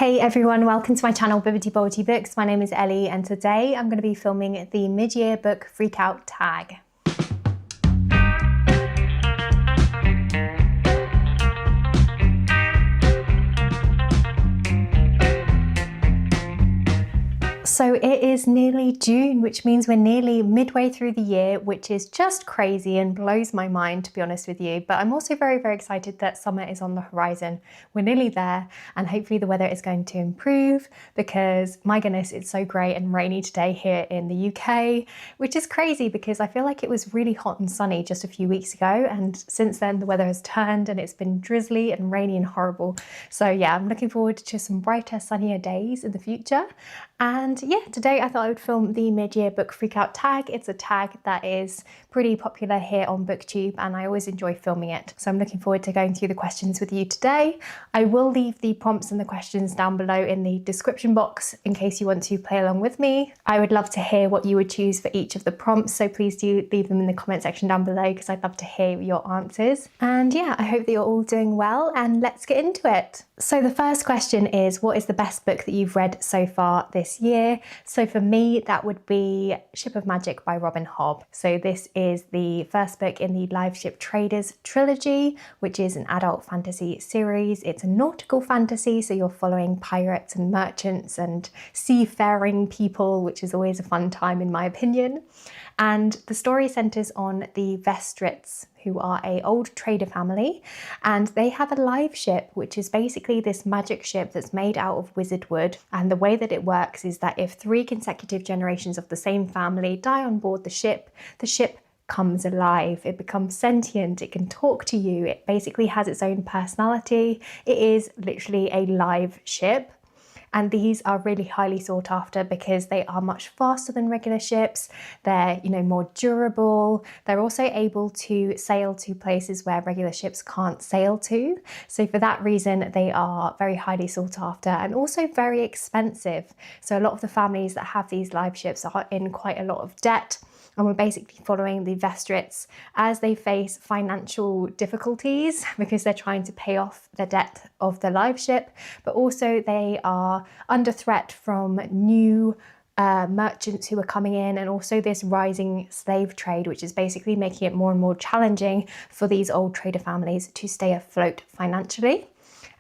Hey everyone, welcome to my channel Bibbidi Bobbidi Books. My name is Ellie and today I'm going to be filming the mid-year book Freakout tag. So it is nearly June, which means we're nearly midway through the year, which is just crazy and blows my mind, to be honest with you. But I'm also very, very excited that summer is on the horizon. We're nearly there and hopefully the weather is going to improve because my goodness, it's so grey and rainy today here in the UK, which is crazy because I feel like it was really hot and sunny just a few weeks ago. And since then the weather has turned and it's been drizzly and rainy and horrible. So yeah, I'm looking forward to some brighter, sunnier days in the future. And yeah, today I thought I would film the mid-year book Freakout tag. It's a tag that is pretty popular here on BookTube and I always enjoy filming it. So I'm looking forward to going through the questions with you today. I will leave the prompts and the questions down below in the description box in case you want to play along with me. I would love to hear what you would choose for each of the prompts, so please do leave them in the comment section down below because I'd love to hear your answers. And yeah, I hope that you're all doing well and let's get into it. So the first question is, what is the best book that you've read so far this year? So for me, that would be Ship of Magic by Robin Hobb. So this is the first book in the Live Ship Traders trilogy, which is an adult fantasy series. It's a nautical fantasy, so you're following pirates and merchants and seafaring people, which is always a fun time in my opinion. And the story centres on the Vestrits, who are an old trader family, and they have a live ship, which is basically this magic ship that's made out of wizard wood. And the way that it works is that if 3 consecutive generations of the same family die on board the ship comes alive, it becomes sentient, it can talk to you, it basically has its own personality. It is literally a live ship. And these are really highly sought after because they are much faster than regular ships. They're, more durable. They're also able to sail to places where regular ships can't sail to. So for that reason, they are very highly sought after and also very expensive. So a lot of the families that have these live ships are in quite a lot of debt. And we're basically following the Vestrits as they face financial difficulties because they're trying to pay off the debt of the live ship, but also they are under threat from new merchants who are coming in, and also this rising slave trade, which is basically making it more and more challenging for these old trader families to stay afloat financially.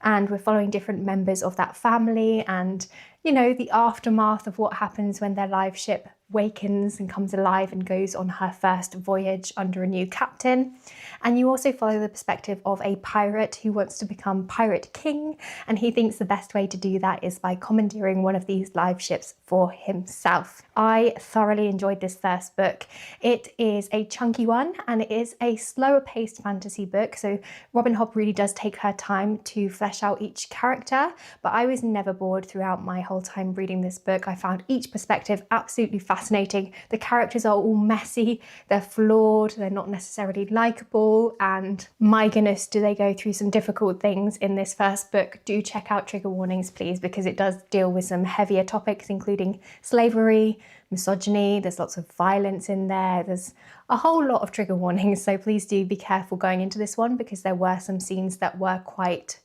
And we're following different members of that family and, the aftermath of what happens when their live ship wakens and comes alive and goes on her first voyage under a new captain. And you also follow the perspective of a pirate who wants to become pirate king, and he thinks the best way to do that is by commandeering one of these live ships for himself. I thoroughly enjoyed this first book. It is a chunky one and it is a slower paced fantasy book, so Robin Hobb really does take her time to flesh out each character, but I was never bored throughout my whole time reading this book. I found each perspective absolutely fascinating. The characters are all messy, they're flawed, they're not necessarily likeable, and my goodness, do they go through some difficult things in this first book. Do check out trigger warnings please, because it does deal with some heavier topics including slavery, misogyny, there's lots of violence in there, there's a whole lot of trigger warnings, so please do be careful going into this one because there were some scenes that were quite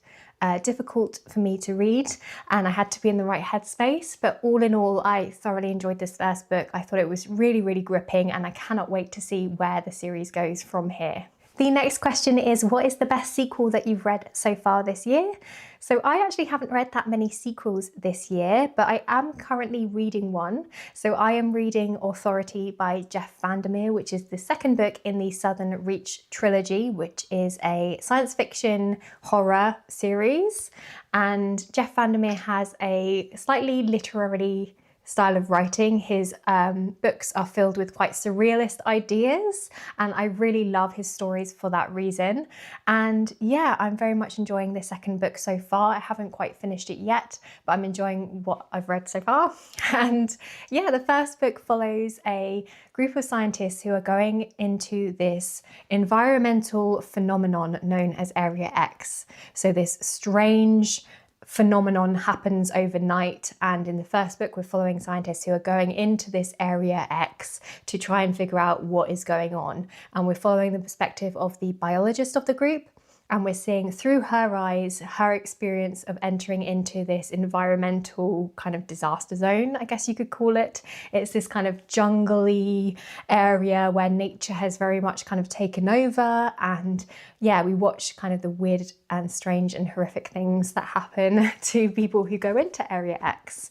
difficult for me to read and I had to be in the right headspace. But all in all, I thoroughly enjoyed this first book. I thought it was really, really gripping and I cannot wait to see where the series goes from here. The next question is, what is the best sequel that you've read so far this year? So I actually haven't read that many sequels this year, but I am currently reading one. So I am reading Authority by Jeff Vandermeer, which is the second book in the Southern Reach trilogy, which is a science fiction horror series. And Jeff Vandermeer has a slightly literary style of writing. His books are filled with quite surrealist ideas and I really love his stories for that reason. And yeah, I'm very much enjoying the second book so far. I haven't quite finished it yet, but I'm enjoying what I've read so far. And yeah, the first book follows a group of scientists who are going into this environmental phenomenon known as Area X. So this strange phenomenon happens overnight, and in the first book we're following scientists who are going into this Area X to try and figure out what is going on, and we're following the perspective of the biologist of the group And we're seeing through her eyes, her experience of entering into this environmental kind of disaster zone, I guess you could call it. It's this kind of jungly area where nature has very much kind of taken over. And yeah, we watch kind of the weird and strange and horrific things that happen to people who go into Area X.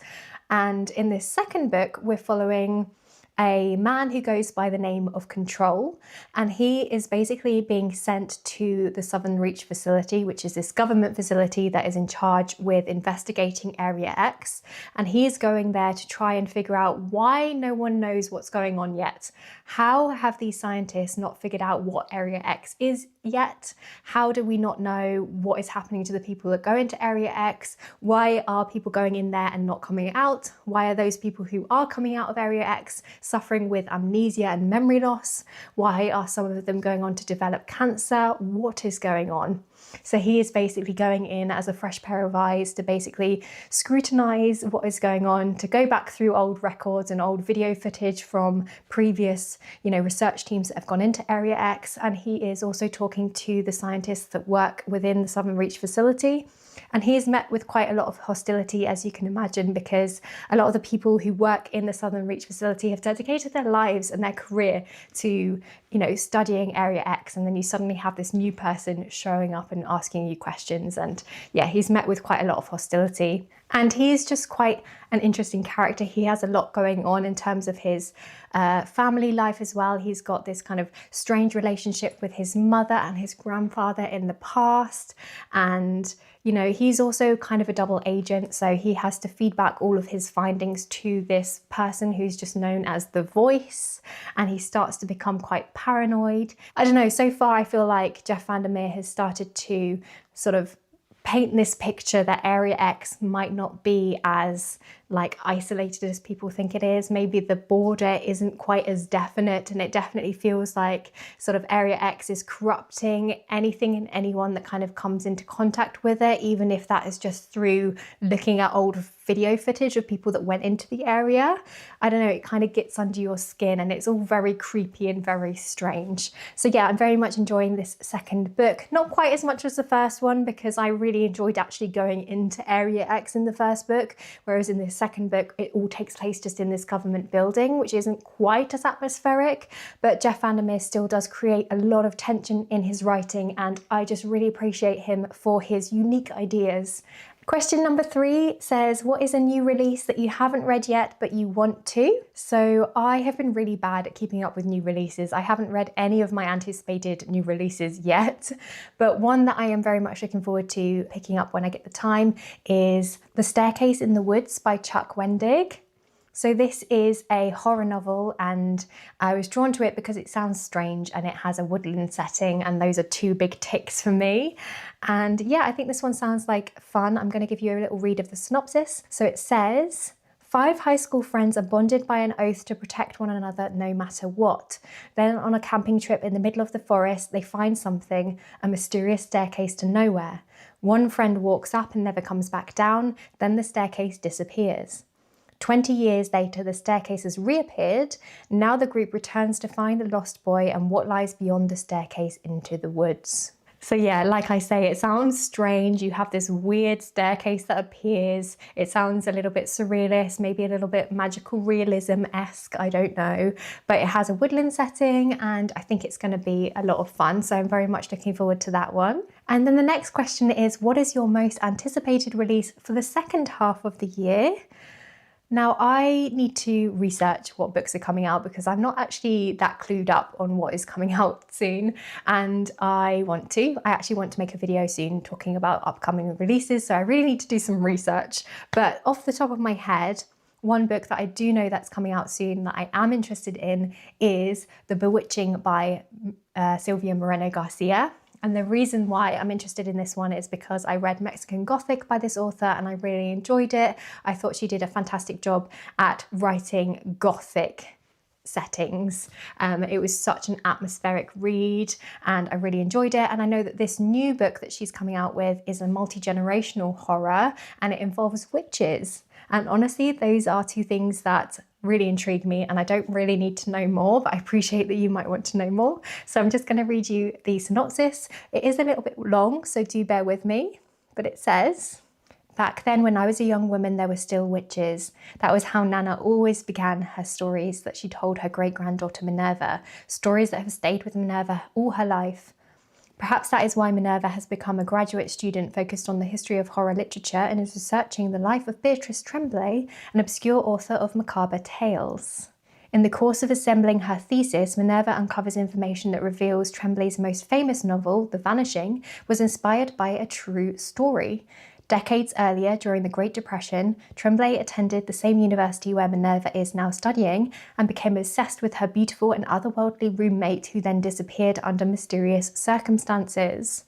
And in this second book, we're following a man who goes by the name of Control, and he is basically being sent to the Southern Reach facility, which is this government facility that is in charge with investigating Area X. And he is going there to try and figure out why no one knows what's going on yet. How have these scientists not figured out what Area X is yet? How do we not know what is happening to the people that go into Area X? Why are people going in there and not coming out? Why are those people who are coming out of Area X suffering with amnesia and memory loss? Why are some of them going on to develop cancer? What is going on? So he is basically going in as a fresh pair of eyes to basically scrutinize what is going on, to go back through old records and old video footage from previous, research teams that have gone into Area X. And he is also talking to the scientists that work within the Southern Reach facility. And he is met with quite a lot of hostility, as you can imagine, because a lot of the people who work in the Southern Reach facility have dedicated their lives and their career to, studying Area X. And then you suddenly have this new person showing up and asking you questions. And yeah, he's met with quite a lot of hostility. And he's just quite an interesting character. He has a lot going on in terms of his family life as well. He's got this kind of strange relationship with his mother and his grandfather in the past. And he's also kind of a double agent, so he has to feed back all of his findings to this person who's just known as the Voice, and he starts to become quite paranoid. I don't know, so far I feel like Jeff Vandermeer has started to sort of paint this picture that Area X might not be as isolated as people think it is. Maybe the border isn't quite as definite, and it definitely feels like sort of Area X is corrupting anything and anyone that kind of comes into contact with it, even if that is just through looking at old video footage of people that went into the area. I don't know, it kind of gets under your skin, and it's all very creepy and very strange. So yeah, I'm very much enjoying this second book. Not quite as much as the first one, because I really enjoyed actually going into Area X in the first book, whereas in this second book it all takes place just in this government building, which isn't quite as atmospheric. But Jeff Vandermeer still does create a lot of tension in his writing, and I just really appreciate him for his unique ideas. Question number 3 says, what is a new release that you haven't read yet but you want to? So I have been really bad at keeping up with new releases. I haven't read any of my anticipated new releases yet, but one that I am very much looking forward to picking up when I get the time is The Staircase in the Woods by Chuck Wendig. So this is a horror novel, and I was drawn to it because it sounds strange and it has a woodland setting, and those are 2 big ticks for me. And yeah, I think this one sounds like fun. I'm going to give you a little read of the synopsis. So it says, 5 high school friends are bonded by an oath to protect one another no matter what. Then on a camping trip in the middle of the forest, they find something, a mysterious staircase to nowhere. One friend walks up and never comes back down, then the staircase disappears. 20 years later, the staircase has reappeared. Now the group returns to find the lost boy and what lies beyond the staircase into the woods. So yeah, like I say, it sounds strange. You have this weird staircase that appears. It sounds a little bit surrealist, maybe a little bit magical realism-esque, I don't know. But it has a woodland setting, and I think it's going to be a lot of fun. So I'm very much looking forward to that one. And then the next question is, what is your most anticipated release for the second half of the year? Now, I need to research what books are coming out because I'm not actually that clued up on what is coming out soon, and I actually want to make a video soon talking about upcoming releases, so I really need to do some research. But off the top of my head, one book that I do know that's coming out soon that I am interested in is The Bewitching by Silvia Moreno Garcia. And the reason why I'm interested in this one is because I read Mexican Gothic by this author and I really enjoyed it. I thought she did a fantastic job at writing Gothic settings. It was such an atmospheric read and I really enjoyed it. And I know that this new book that she's coming out with is a multi-generational horror and it involves witches. And honestly, those are two things that really intrigue me and I don't really need to know more, but I appreciate that you might want to know more. So I'm just going to read you the synopsis. It is a little bit long, so do bear with me, but it says, "Back then when I was a young woman, there were still witches. That was how Nana always began her stories that she told her great-granddaughter Minerva, stories that have stayed with Minerva all her life. Perhaps that is why Minerva has become a graduate student focused on the history of horror literature and is researching the life of Beatrice Tremblay, an obscure author of macabre tales. In the course of assembling her thesis, Minerva uncovers information that reveals Tremblay's most famous novel, The Vanishing, was inspired by a true story. Decades earlier, during the Great Depression, Tremblay attended the same university where Minerva is now studying and became obsessed with her beautiful and otherworldly roommate who then disappeared under mysterious circumstances.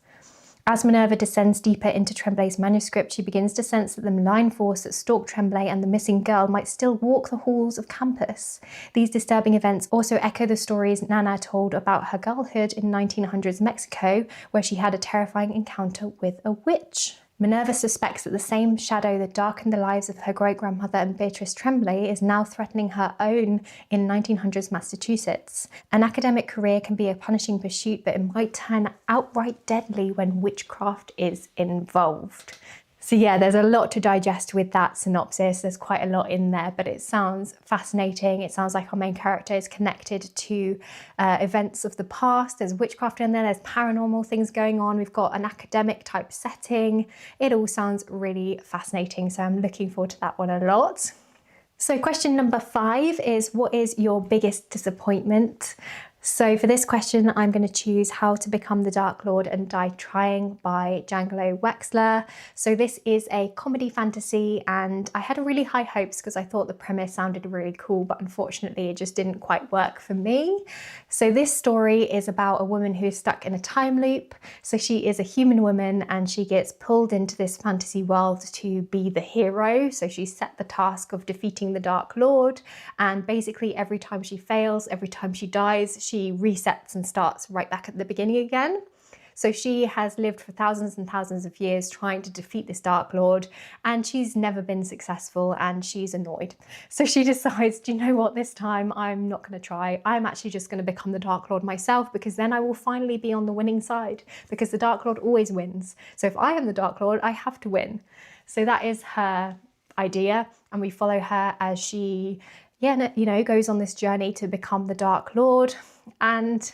As Minerva descends deeper into Tremblay's manuscript, she begins to sense that the malign force that stalked Tremblay and the missing girl might still walk the halls of campus. These disturbing events also echo the stories Nana told about her girlhood in 1900s Mexico, where she had a terrifying encounter with a witch. Minerva suspects that the same shadow that darkened the lives of her great-grandmother and Beatrice Tremblay is now threatening her own in 1900s Massachusetts. An academic career can be a punishing pursuit, but it might turn outright deadly when witchcraft is involved." So yeah, there's a lot to digest with that synopsis. There's quite a lot in there, but it sounds fascinating. It sounds like our main character is connected to events of the past. There's witchcraft in there. There's paranormal things going on. We've got an academic type setting. It all sounds really fascinating. So I'm looking forward to that one a lot. So question number 5 is, what is your biggest disappointment? So for this question, I'm going to choose How to Become the Dark Lord and Die Trying by Jangelo Wexler. So this is a comedy fantasy and I had really high hopes because I thought the premise sounded really cool, but unfortunately it just didn't quite work for me. So this story is about a woman who's stuck in a time loop. So she is a human woman and she gets pulled into this fantasy world to be the hero. So she's set the task of defeating the Dark Lord, and basically every time she fails, every time she dies, she resets and starts right back at the beginning again. So she has lived for thousands and thousands of years trying to defeat this Dark Lord, and she's never been successful and she's annoyed. So she decides, do you know what, this time I'm not going to try. I'm actually just going to become the Dark Lord myself, because then I will finally be on the winning side, because the Dark Lord always wins. So if I am the Dark Lord, I have to win. So that is her idea, and we follow her as she goes on this journey to become the Dark Lord. And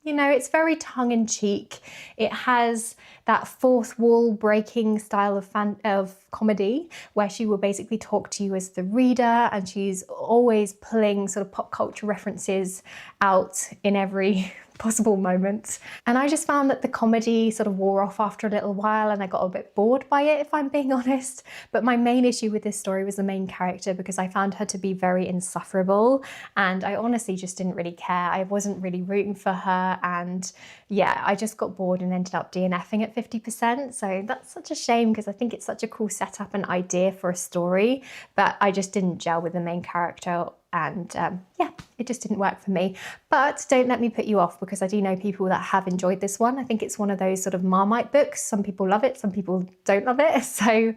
it's very tongue-in-cheek. It has that fourth wall breaking style of comedy where she will basically talk to you as the reader, and she's always pulling sort of pop culture references out in every possible moment. And I just found that the comedy sort of wore off after a little while and I got a bit bored by it, if I'm being honest. But my main issue with this story was the main character, because I found her to be very insufferable and I honestly just didn't really care. I wasn't really rooting for her, and yeah, I just got bored and ended up DNFing at 50%. So that's such a shame, because I think it's such a cool setup and idea for a story, but I just didn't gel with the main character. And it just didn't work for me. But don't let me put you off, because I do know people that have enjoyed this one. I think it's one of those sort of Marmite books. Some people love it, some people don't love it. So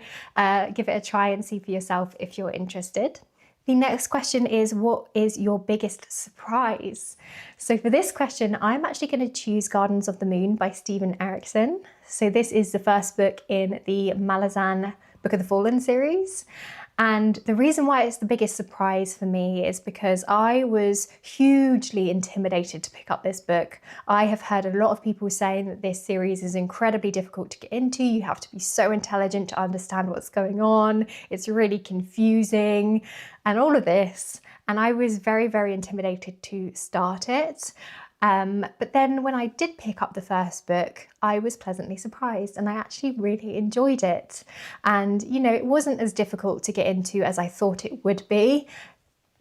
give it a try and see for yourself if you're interested. The next question is, what is your biggest surprise? So for this question, I'm actually going to choose Gardens of the Moon by Steven Erikson. So this is the first book in the Malazan Book of the Fallen series. And the reason why it's the biggest surprise for me is because I was hugely intimidated to pick up this book. I have heard a lot of people saying that this series is incredibly difficult to get into. You have to be so intelligent to understand what's going on. It's really confusing and all of this. And I was very, very intimidated to start it. But then when I did pick up the first book, I was pleasantly surprised and I actually really enjoyed it. And, it wasn't as difficult to get into as I thought it would be.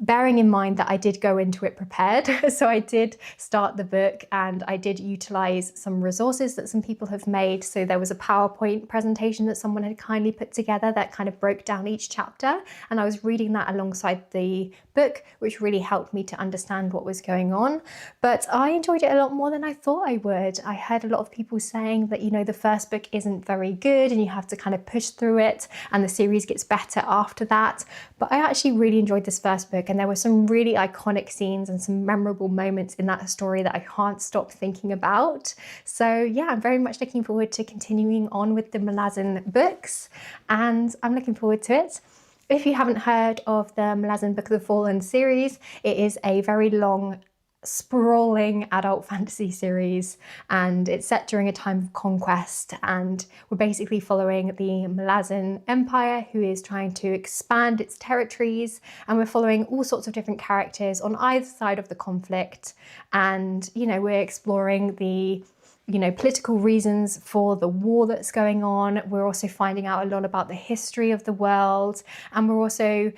bearing in mind that I did go into it prepared. So I did start the book and I did utilize some resources that some people have made. So there was a PowerPoint presentation that someone had kindly put together that kind of broke down each chapter. And I was reading that alongside the book, which really helped me to understand what was going on. But I enjoyed it a lot more than I thought I would. I heard a lot of people saying that, you know, the first book isn't very good and you have to kind of push through it and the series gets better after that. But I actually really enjoyed this first book, and there were some really iconic scenes and some memorable moments in that story that I can't stop thinking about. So yeah, I'm very much looking forward to continuing on with the Malazan books, and I'm looking forward to it. If you haven't heard of the Malazan Book of the Fallen series, it is a very long, sprawling adult fantasy series, and it's set during a time of conquest, and we're basically following the Malazan Empire, who is trying to expand its territories, and we're following all sorts of different characters on either side of the conflict. And you know, we're exploring the political reasons for the war that's going on. We're also finding out a lot about the history of the world, and we're also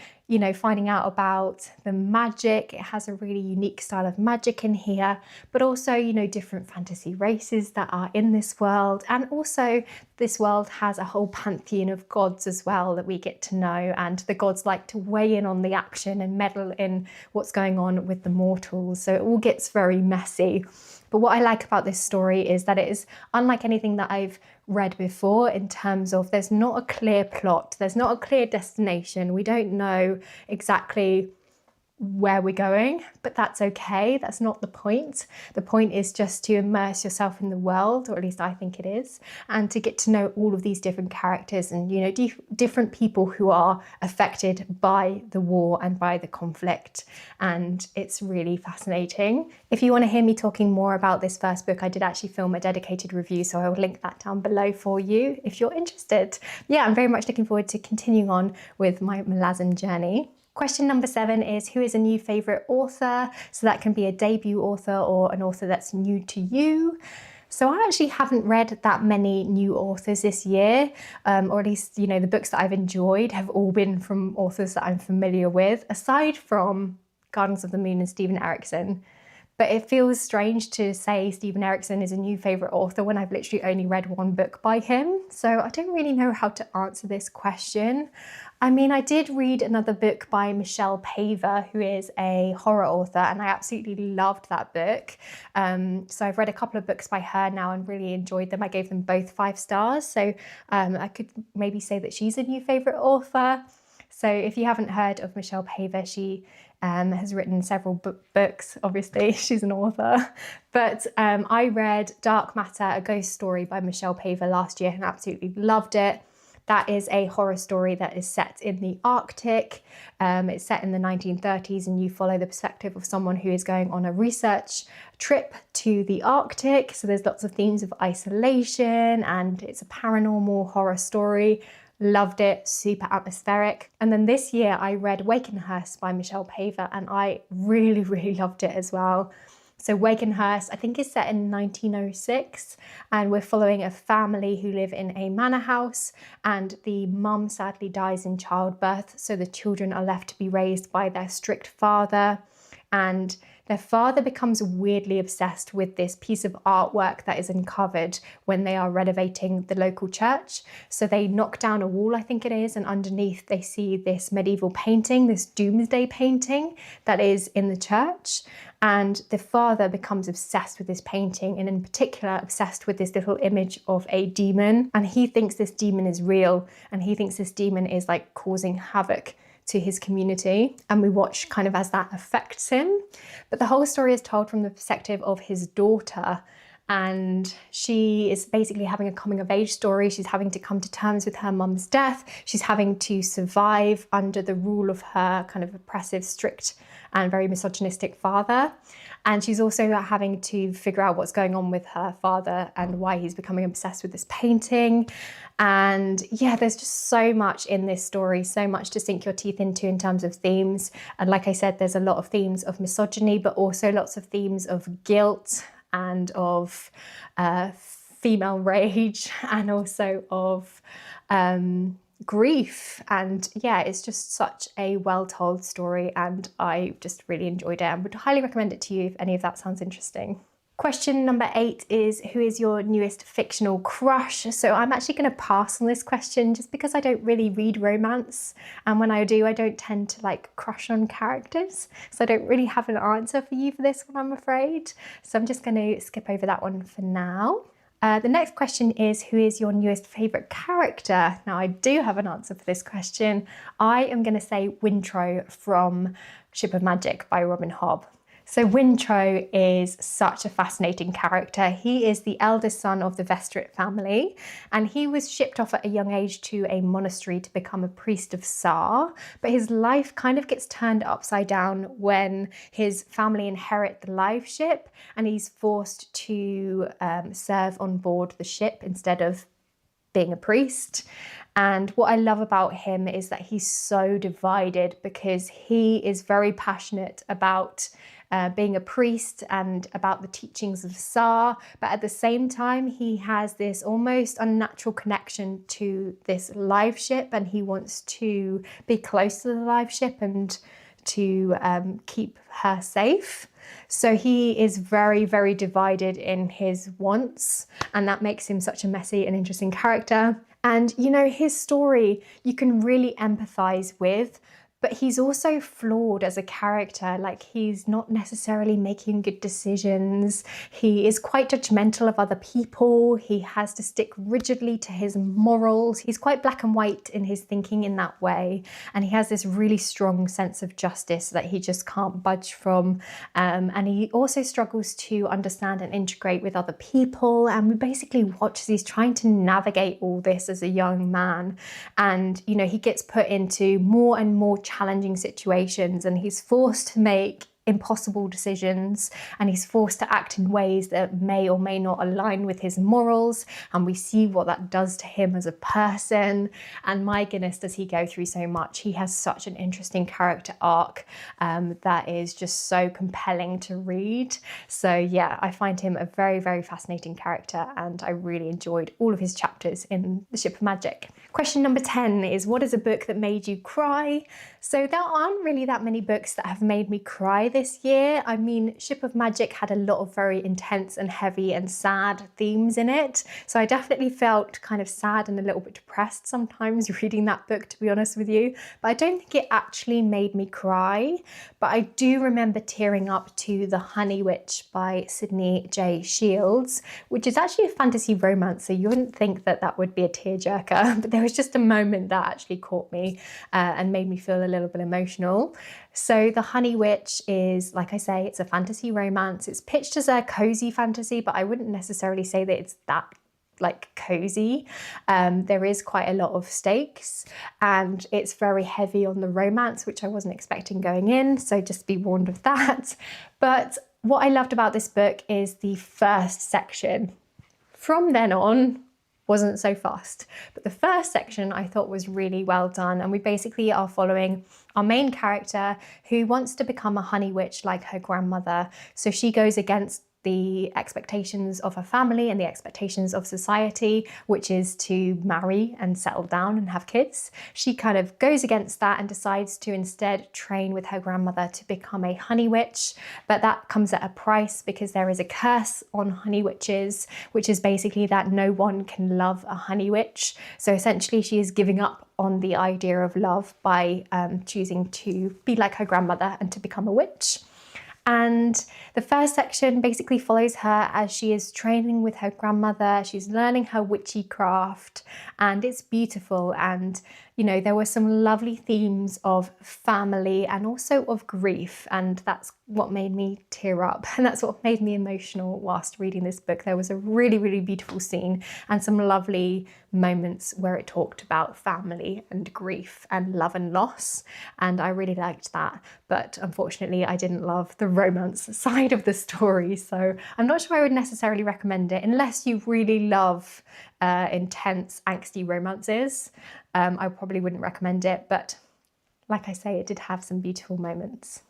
finding out about the magic. It has a really unique style of magic in here, but also different fantasy races that are in this world. And also this world has a whole pantheon of gods as well that we get to know, and the gods like to weigh in on the action and meddle in what's going on with the mortals, so it all gets very messy. But what I like about this story is that it is unlike anything that I've read before, in terms of there's not a clear plot, there's not a clear destination. We don't know exactly where we're going, but that's okay. That's not the point. The point is just to immerse yourself in the world, or at least I think it is, and to get to know all of these different characters and different people who are affected by the war and by the conflict. And it's really fascinating. If you want to hear me talking more about this first book, I did actually film a dedicated review, so I will link that down below for you if you're interested. Yeah, I'm very much looking forward to continuing on with my Malazan journey. Question number 7 is, who is a new favourite author? So that can be a debut author or an author that's new to you. So I actually haven't read that many new authors this year, or at least, the books that I've enjoyed have all been from authors that I'm familiar with, aside from Gardens of the Moon and Stephen Erikson. But it feels strange to say Stephen Erikson is a new favourite author when I've literally only read one book by him. So I don't really know how to answer this question. I mean, I did read another book by Michelle Paver, who is a horror author, and I absolutely loved that book. So I've read a couple of books by her now and really enjoyed them. I gave them both 5 stars. So I could maybe say that she's a new favourite author. So if you haven't heard of Michelle Paver, she has written several books. Obviously, she's an author. But I read Dark Matter, a ghost story by Michelle Paver last year and absolutely loved it. That is a horror story that is set in the Arctic. It's set in the 1930s, and you follow the perspective of someone who is going on a research trip to the Arctic. So there's lots of themes of isolation, and it's a paranormal horror story. Loved it, super atmospheric. And then this year I read Wakenhurst by Michelle Paver, and I really, really loved it as well. So Wakenhurst, I think, is set in 1906, and we're following a family who live in a manor house, and the mum sadly dies in childbirth, so the children are left to be raised by their strict father, and their father becomes weirdly obsessed with this piece of artwork that is uncovered when they are renovating the local church. So they knock down a wall, I think it is, and underneath they see this medieval painting, this doomsday painting that is in the church. And the father becomes obsessed with this painting, and in particular obsessed with this little image of a demon. And he thinks this demon is real, and he thinks this demon is like causing havoc to his community, and we watch kind of as that affects him. But the whole story is told from the perspective of his daughter, and she is basically having a coming of age story. She's having to come to terms with her mum's death. She's having to survive under the rule of her kind of oppressive, strict and very misogynistic father. And she's also having to figure out what's going on with her father and why he's becoming obsessed with this painting. And yeah, there's just so much in this story, so much to sink your teeth into in terms of themes. And like I said, there's a lot of themes of misogyny, but also lots of themes of guilt and of female rage, and also of grief. And yeah, it's just such a well-told story, and I just really enjoyed it and would highly recommend it to you if any of that sounds interesting. Question number 8 is, who is your newest fictional crush? So I'm actually going to pass on this question just because I don't really read romance, and when I do, I don't tend to like crush on characters, so I don't really have an answer for you for this one, I'm afraid. So I'm just going to skip over that one for now. The next question is, who is your newest favourite character? Now, I do have an answer for this question. I am going to say Wintro from Ship of Magic by Robin Hobb. So Wintro is such a fascinating character. He is the eldest son of the Vestrit family, and he was shipped off at a young age to a monastery to become a priest of Tsar, but his life kind of gets turned upside down when his family inherit the live ship, and he's forced to serve on board the ship instead of being a priest. And what I love about him is that he's so divided, because he is very passionate about being a priest and about the teachings of Tsar, but at the same time he has this almost unnatural connection to this live ship, and he wants to be close to the live ship and to keep her safe. So he is very, very divided in his wants, and that makes him such a messy and interesting character. And you know, his story you can really empathize with, but he's also flawed as a character. Like, he's not necessarily making good decisions. He is quite judgmental of other people. He has to stick rigidly to his morals. He's quite black and white in his thinking in that way. And he has this really strong sense of justice that he just can't budge from. And he also struggles to understand and integrate with other people. And we basically watch as he's trying to navigate all this as a young man. And, you know, he gets put into more and more challenging situations, and he's forced to make impossible decisions, and he's forced to act in ways that may or may not align with his morals, and we see what that does to him as a person. And my goodness, does he go through so much. He has such an interesting character arc that is just so compelling to read. So yeah, I find him a very, very fascinating character, and I really enjoyed all of his chapters in The Ship of Magic. Question number 10 is, what is a book that made you cry? So there aren't really that many books that have made me cry this year. I mean, Ship of Magic had a lot of very intense and heavy and sad themes in it. So I definitely felt kind of sad and a little bit depressed sometimes reading that book, to be honest with you. But I don't think it actually made me cry. But I do remember tearing up to The Honey Witch by Sydney J. Shields, which is actually a fantasy romance. So you wouldn't think that that would be a tearjerker, but there was just a moment that actually caught me and made me feel a little bit emotional. So The Honey Witch is, like I say, it's a fantasy romance. It's pitched as a cozy fantasy, but I wouldn't necessarily say that it's that like cozy. There is quite a lot of stakes, and it's very heavy on the romance, which I wasn't expecting going in, so just be warned of that. But what I loved about this book is the first section. From then on, wasn't so fast. But the first section I thought was really well done, and we basically are following our main character who wants to become a honey witch like her grandmother. So she goes against the expectations of her family and the expectations of society, which is to marry and settle down and have kids. She kind of goes against that and decides to instead train with her grandmother to become a honey witch. But that comes at a price, because there is a curse on honey witches, which is basically that no one can love a honey witch. So essentially she is giving up on the idea of love by choosing to be like her grandmother and to become a witch. And the first section basically follows her as she is training with her grandmother. She's learning her witchy craft, and it's beautiful. And you know, there were some lovely themes of family and also of grief, and that's what made me tear up, and that's what made me emotional whilst reading this book. There was a really, really beautiful scene and some lovely moments where it talked about family and grief and love and loss, and I really liked that. But unfortunately, I didn't love the romance side of the story, so I'm not sure I would necessarily recommend it unless you really love intense, angsty romances. I probably wouldn't recommend it, but like I say, it did have some beautiful moments.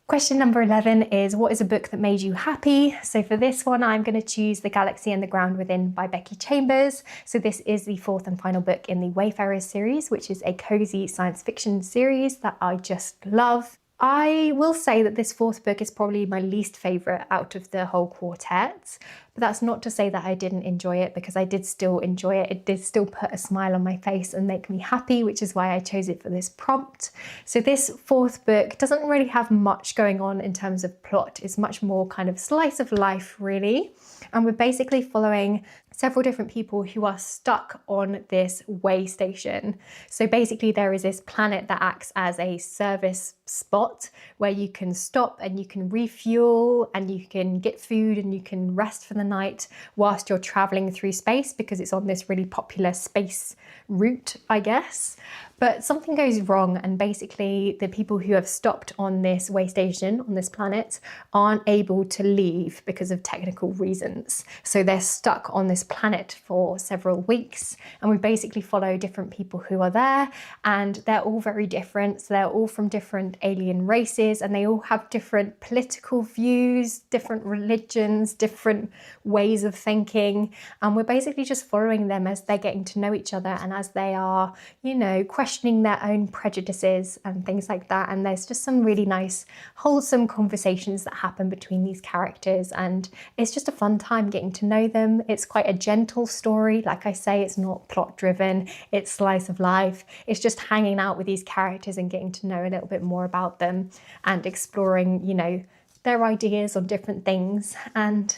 Question number 11 is, what is a book that made you happy? So for this one, I'm going to choose The Galaxy and the Ground Within by Becky Chambers. So this is the fourth and final book in the Wayfarers series, which is a cozy science fiction series that I just love. I will say that this fourth book is probably my least favourite out of the whole quartet, but that's not to say that I didn't enjoy it, because I did still enjoy it. It did still put a smile on my face and make me happy, which is why I chose it for this prompt. So this fourth book doesn't really have much going on in terms of plot. It's much more kind of slice of life, really. And we're basically following several different people who are stuck on this way station. So basically there is this planet that acts as a service spot where you can stop and you can refuel and you can get food and you can rest for the night whilst you're traveling through space, because it's on this really popular space route, I guess. But something goes wrong, and basically the people who have stopped on this way station on this planet aren't able to leave because of technical reasons. So they're stuck on this planet for several weeks, and we basically follow different people who are there, and they're all very different. So they're all from different alien races, and they all have different political views, different religions, different ways of thinking. And we're basically just following them as they're getting to know each other and as they are, you know, questioning their own prejudices and things like that. And there's just some really nice, wholesome conversations that happen between these characters, and it's just a fun time getting to know them. It's quite a gentle story. Like I say, it's not plot driven, it's slice of life. It's just hanging out with these characters and getting to know a little bit more about them and exploring, you know, their ideas on different things. And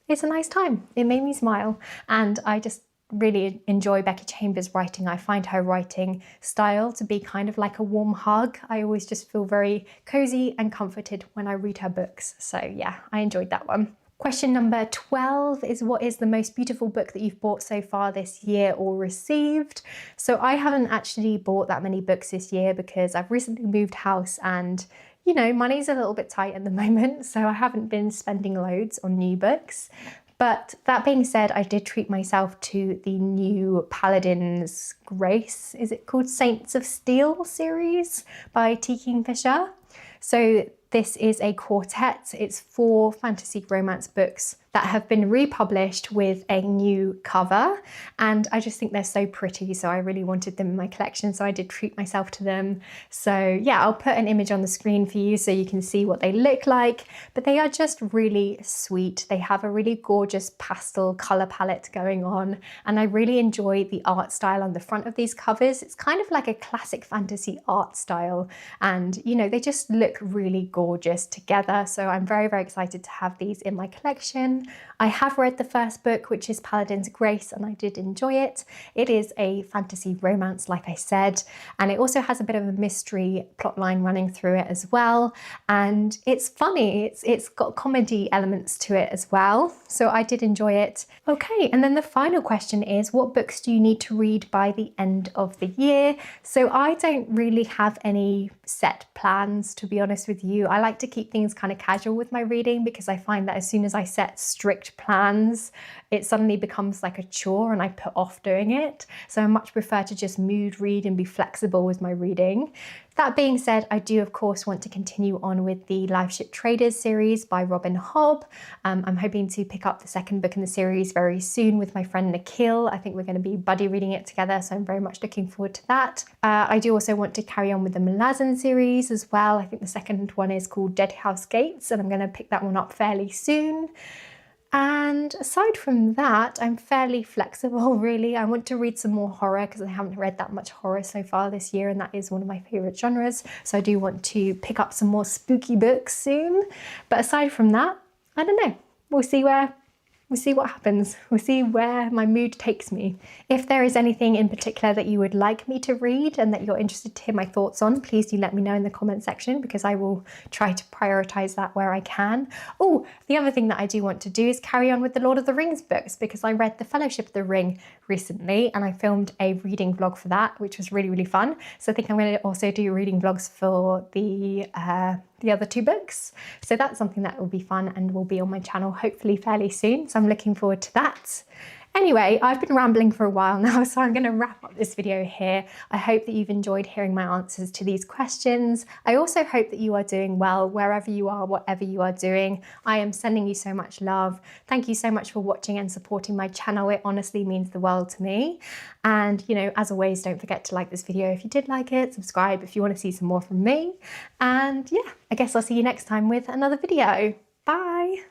it's a nice time. It made me smile, and I just really enjoy Becky Chambers' writing. I find her writing style to be kind of like a warm hug. I always just feel very cozy and comforted when I read her books. So yeah, I enjoyed that one. Question number 12 is, what is the most beautiful book that you've bought so far this year or received? So I haven't actually bought that many books this year because I've recently moved house and, you know, money's a little bit tight at the moment, so I haven't been spending loads on new books. But that being said, I did treat myself to the new Paladin's Grace, is it called Saints of Steel series by T. Kingfisher. So this is a quartet. It's 4 fantasy romance books that have been republished with a new cover, and I just think they're so pretty, so I really wanted them in my collection, so I did treat myself to them. So yeah, I'll put an image on the screen for you so you can see what they look like, but they are just really sweet. They have a really gorgeous pastel color palette going on, and I really enjoy the art style on the front of these covers. It's kind of like a classic fantasy art style, and you know, they just look really gorgeous together, so I'm very, very excited to have these in my collection. I have read the first book, which is Paladin's Grace, and I did enjoy it. It is a fantasy romance, like I said, and it also has a bit of a mystery plotline running through it as well, and it's funny. It's got comedy elements to it as well, so I did enjoy it. Okay, and then the final question is, what books do you need to read by the end of the year? So I don't really have any set plans, to be honest with you. I like to keep things kind of casual with my reading, because I find that as soon as I set strict plans, it suddenly becomes like a chore and I put off doing it. So I much prefer to just mood read and be flexible with my reading. That being said, I do of course want to continue on with the Live Ship Traders series by Robin Hobb. I'm hoping to pick up the second book in the series very soon with my friend Nikhil. I think we're going to be buddy reading it together, so I'm very much looking forward to that. I do also want to carry on with the Malazan series as well. I think the second one is called Dead House Gates, and I'm going to pick that one up fairly soon. And aside from that, I'm fairly flexible, really. I want to read some more horror because I haven't read that much horror so far this year, and that is one of my favourite genres. So I do want to pick up some more spooky books soon. But aside from that, I don't know. We'll see what happens. We'll see where my mood takes me. If there is anything in particular that you would like me to read and that you're interested to hear my thoughts on, please do let me know in the comment section, because I will try to prioritise that where I can. Oh, the other thing that I do want to do is carry on with the Lord of the Rings books, because I read The Fellowship of the Ring recently and I filmed a reading vlog for that, which was really, really fun. So I think I'm going to also do reading vlogs for the other 2 books. So that's something that will be fun and will be on my channel hopefully fairly soon. So I'm looking forward to that. Anyway, I've been rambling for a while now, so I'm going to wrap up this video here. I hope that you've enjoyed hearing my answers to these questions. I also hope that you are doing well wherever you are, whatever you are doing. I am sending you so much love. Thank you so much for watching and supporting my channel. It honestly means the world to me. And, you know, as always, don't forget to like this video if you did like it, subscribe if you want to see some more from me. And yeah, I guess I'll see you next time with another video. Bye.